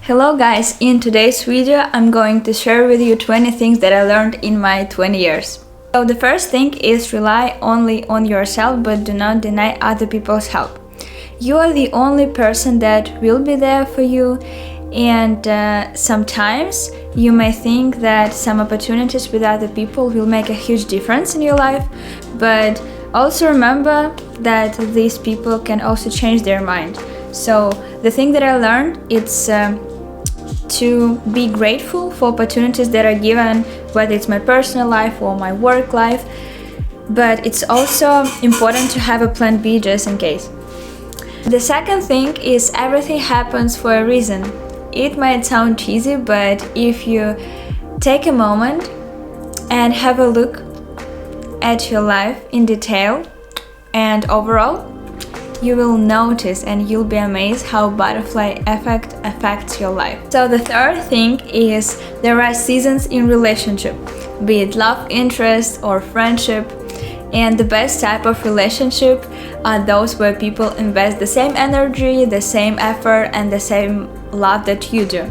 Hello guys, in today's video I'm going to share with you 20 things that I learned in my 20 years. So the first thing is rely only on yourself but do not deny other people's help. You are the only person that will be there for you, and sometimes you may think that some opportunities with other people will make a huge difference in your life, but also remember that these people can also change their mind. So the thing that I learned is to be grateful for opportunities that are given, whether it's my personal life or my work life, but it's also important to have a plan B just in case. The second thing is everything happens for a reason. It might sound cheesy, but if you take a moment and have a look at your life in detail and overall, you will notice and you'll be amazed how butterfly effect affects your life. So the third thing is there are seasons in relationship, be it love interest or friendship, and the best type of relationship are those where people invest the same energy, the same effort, and the same love that you do.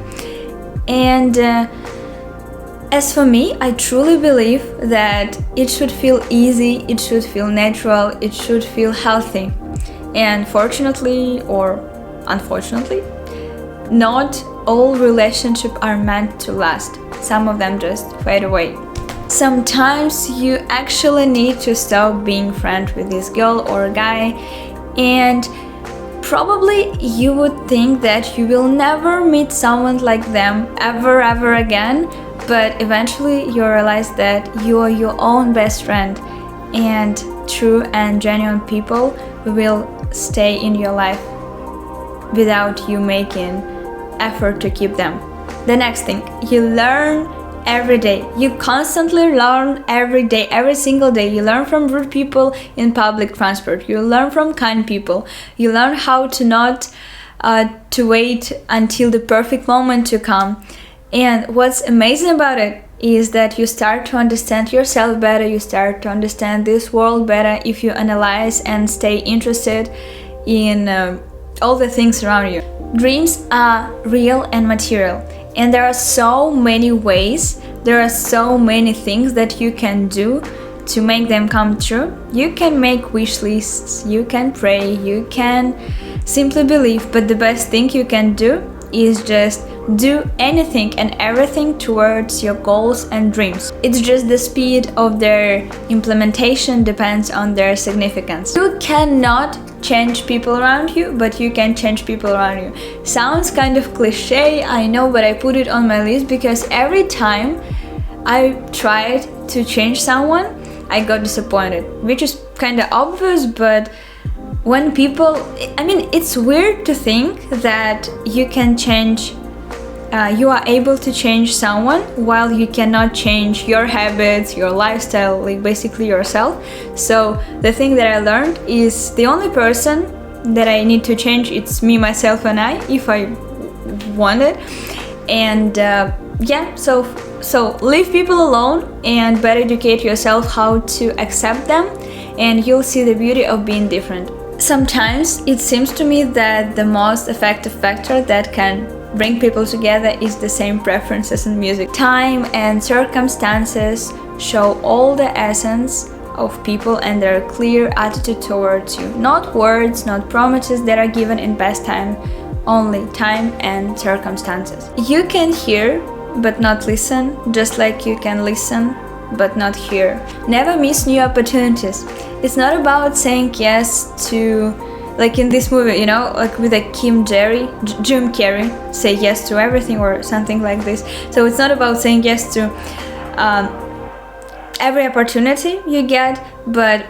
And as for me, I truly believe that it should feel easy, it should feel natural, it should feel healthy. And fortunately or unfortunately, not all relationships are meant to last. Some of them just fade away. Sometimes you actually need to stop being friends with this girl or guy, and probably you would think that you will never meet someone like them ever again, but eventually you realize that you are your own best friend, and true and genuine people will stay in your life without you making effort to keep them. The next thing, you learn every day. You constantly learn every day, every single day. You learn from rude people in public transport. You learn from kind people. You learn how to not to wait until the perfect moment to come. And what's amazing about it is that you start to understand yourself better, you start to understand this world better if you analyze and stay interested in all the things around you. Dreams are real and material, and there are so many ways, there are so many things that you can do to make them come true. You can make wish lists, you can pray, you can simply believe, but the best thing you can do is just do anything and everything towards your goals and dreams. It's just the speed of their implementation depends on their significance. You cannot change people around you, but you can change people around you. Sounds kind of cliche, I know, but I put it on my list because every time I tried to change someone, I got disappointed, which is kind of obvious, but when people, it's weird to think that you can change, you are able to change someone while you cannot change your habits, your lifestyle, like basically yourself. So the thing that I learned is the only person that I need to change, it's me, myself, and I, if I want it. And so leave people alone and better educate yourself how to accept them, and you'll see the beauty of being different. Sometimes it seems to me that the most effective factor that can bring people together is the same preferences in music. Time and circumstances show all the essence of people and their clear attitude towards you. Not words, not promises that are given in best time, only time and circumstances. You can hear but not listen, just like you can listen but not hear. Never miss new opportunities. It's not about saying yes to, like in this movie, like with a Jim Carrey, say yes to everything or something like this. So it's not about saying yes to every opportunity you get, but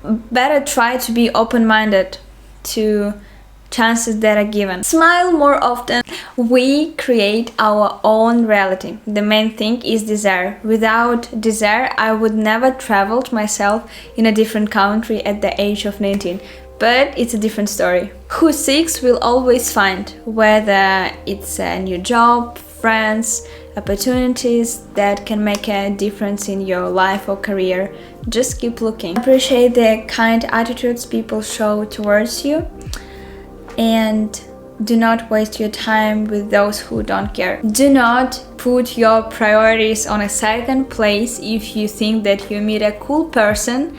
better try to be open-minded to chances that are given. Smile more often. We create our own reality. The main thing is desire. Without desire, I would never traveled myself in a different country at the age of 19. But it's a different story. Who seeks will always find, whether it's a new job, friends, opportunities that can make a difference in your life or career. Just keep looking. Appreciate the kind attitudes people show towards you, and do not waste your time with those who don't care. Do not put your priorities on a second place if you think that you meet a cool person.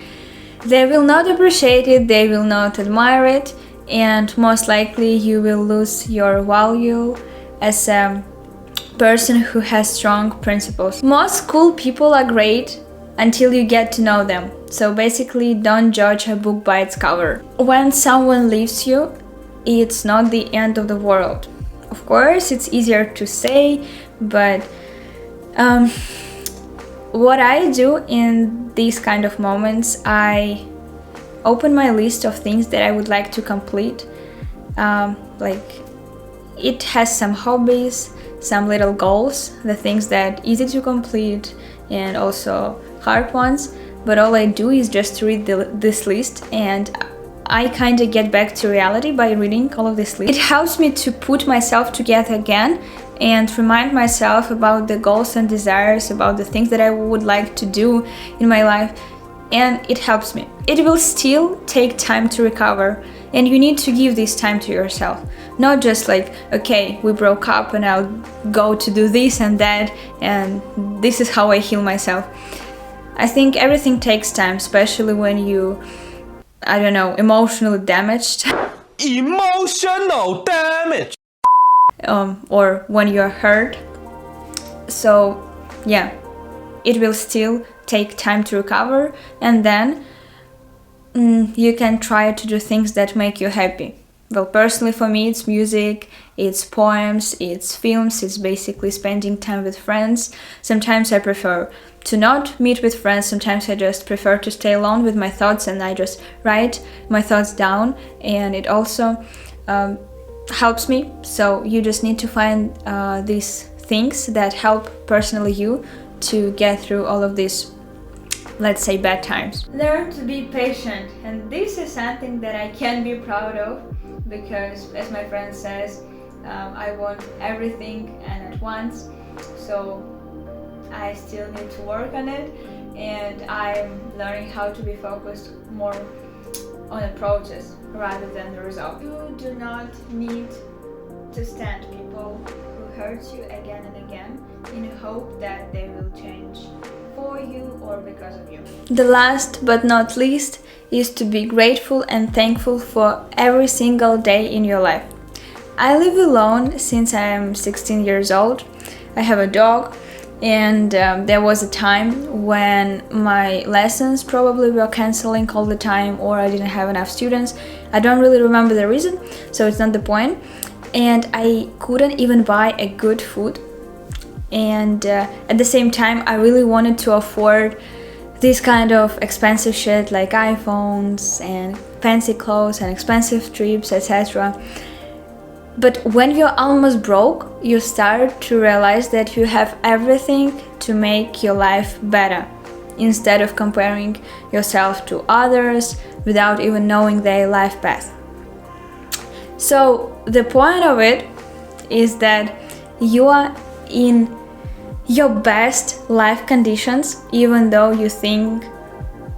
They will not appreciate it, they will not admire it, and most likely you will lose your value as a person who has strong principles. Most cool people are great until you get to know them. So basically, don't judge a book by its cover. When someone leaves you, it's not the end of the world. Of course, it's easier to say, but what I do in these kind of moments, I open my list of things that I would like to complete. Like, it has some hobbies, some little goals, the things that easy to complete and also hard ones. But all I do is just read this list, and I kind of get back to reality by reading all of this list. It helps me to put myself together again and remind myself about the goals and desires, about the things that I would like to do in my life, and it helps me. It will still take time to recover, and you need to give this time to yourself. Not just like, okay, we broke up and I'll go to do this and that, and this is how I heal myself. I think everything takes time, especially when you, I don't know, emotionally damaged. Emotional damage! Or when you're hurt. So, yeah, it will still take time to recover, and then you can try to do things that make you happy. Well, personally for me, it's music, it's poems, it's films, it's basically spending time with friends. Sometimes I prefer to not meet with friends, sometimes I just prefer to stay alone with my thoughts, and I just write my thoughts down, and it also helps me. So you just need to find these things that help personally you to get through all of these, let's say, bad times. Learn to be patient, and this is something that I can be proud of, because as my friend says, I want everything and at once, so I still need to work on it, and I'm learning how to be focused more on the process rather than the result. You do not need to stand people who hurt you again and again in hope that they will change for you or because of you. The last but not least is to be grateful and thankful for every single day in your life. I live alone since I am 16 years old. I have a dog, and there was a time when my lessons probably were canceling all the time, or I didn't have enough students. I don't really remember the reason, so it's not the point. And I couldn't even buy a good food. And at the same time, I really wanted to afford this kind of expensive shit like iPhones and fancy clothes and expensive trips, etc. But when you're almost broke, you start to realize that you have everything to make your life better, instead of comparing yourself to others without even knowing their life path. So the point of it is that you are in your best life conditions, even though you think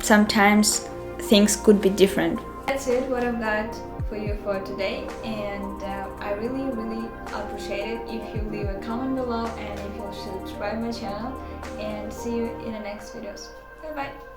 sometimes things could be different. That's it, what I've got for you for today, and I really appreciate it if you leave a comment below and if you subscribe my channel, and see you in the next videos. Bye bye.